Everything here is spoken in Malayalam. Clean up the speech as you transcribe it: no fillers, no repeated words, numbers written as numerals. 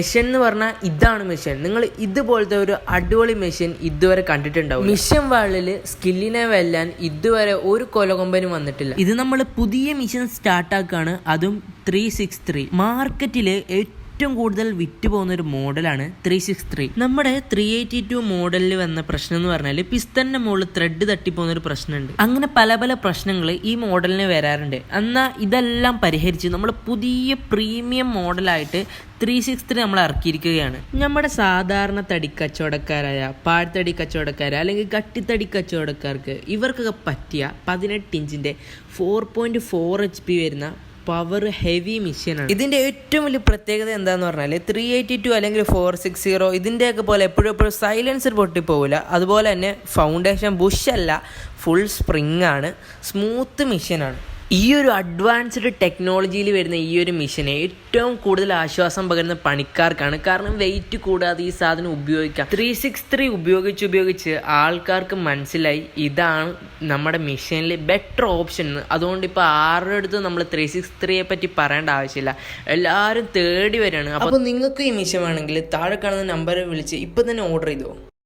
മെഷീൻ എന്ന് പറഞ്ഞാൽ ഇതാണ് മെഷീൻ. നിങ്ങൾ ഇതുപോലത്തെ ഒരു അടിപൊളി മെഷീൻ ഇതുവരെ കണ്ടിട്ടുണ്ടാവും. മിഷൻ വാളിൽ സ്കില്ലിനെ വെല്ലാൻ ഇതുവരെ ഒരു കൊലകൊമ്പനും വന്നിട്ടില്ല. ഇത് നമ്മൾ പുതിയ മിഷൻ സ്റ്റാർട്ടാക്കാണ്, അതും 363. മാർക്കറ്റില് ഏറ്റവും കൂടുതൽ വിറ്റ് പോകുന്ന ഒരു മോഡലാണ് 363. നമ്മുടെ 382 മോഡലിൽ വന്ന പ്രശ്നം എന്ന് പറഞ്ഞാൽ പിസ്റ്റന്റെ മുകളിൽ ത്രെഡ് തട്ടിപ്പോകുന്ന ഒരു പ്രശ്നമുണ്ട്. അങ്ങനെ പല പല പ്രശ്നങ്ങൾ ഈ മോഡലിന് വരാറുണ്ട്. എന്നാൽ ഇതെല്ലാം പരിഹരിച്ച് നമ്മൾ പുതിയ പ്രീമിയം മോഡലായിട്ട് 363 നമ്മൾ ഇറക്കിയിരിക്കുകയാണ്. നമ്മുടെ സാധാരണ തടി കച്ചവടക്കാരായ പാഴ്ത്തടി കച്ചവടക്കാർ അല്ലെങ്കിൽ കട്ടിത്തടി കച്ചവടക്കാർക്ക് ഇവർക്കൊക്കെ പറ്റിയ 18 ഇഞ്ചിന്റെ 4.4 HP വരുന്ന പവർ ഹെവി മെഷീനാണ്. ഇതിൻ്റെ ഏറ്റവും വലിയ പ്രത്യേകത എന്താണെന്ന് പറഞ്ഞാൽ 382 അല്ലെങ്കിൽ 460 ഇതിൻ്റെയൊക്കെ പോലെ എപ്പോഴും സൈലൻസർ പൊട്ടിപ്പോവില്ല. അതുപോലെ തന്നെ ഫൗണ്ടേഷൻ ബുഷ് അല്ല, ഫുൾ സ്പ്രിങ് ആണ്, സ്മൂത്ത് മെഷീനാണ്. ഈ ഒരു അഡ്വാൻസ്ഡ് ടെക്നോളജിയിൽ വരുന്ന ഈ ഒരു മെഷീനെ ഏറ്റവും കൂടുതൽ ആശ്വാസം പകരുന്ന പണിക്കാർക്കാണ്. കാരണം വെയിറ്റ് കൂടാതെ ഈ സാധനം ഉപയോഗിക്കാം. 363 ഉപയോഗിച്ച് ആൾക്കാർക്ക് മനസ്സിലായി ഇതാണ് നമ്മുടെ മെഷീനിൽ ബെറ്റർ ഓപ്ഷൻ എന്ന്. അതുകൊണ്ട് ഇപ്പോൾ ആരുടെ അടുത്ത് നമ്മൾ 363യെ പറ്റി പറയേണ്ട ആവശ്യമില്ല, എല്ലാവരും തേടി വരികയാണ്. അപ്പോൾ നിങ്ങൾക്ക് ഈ മെഷീൻ വേണമെങ്കിൽ താഴെ കാണുന്ന നമ്പറിൽ വിളിച്ച് ഇപ്പം തന്നെ ഓർഡർ ചെയ്തോ.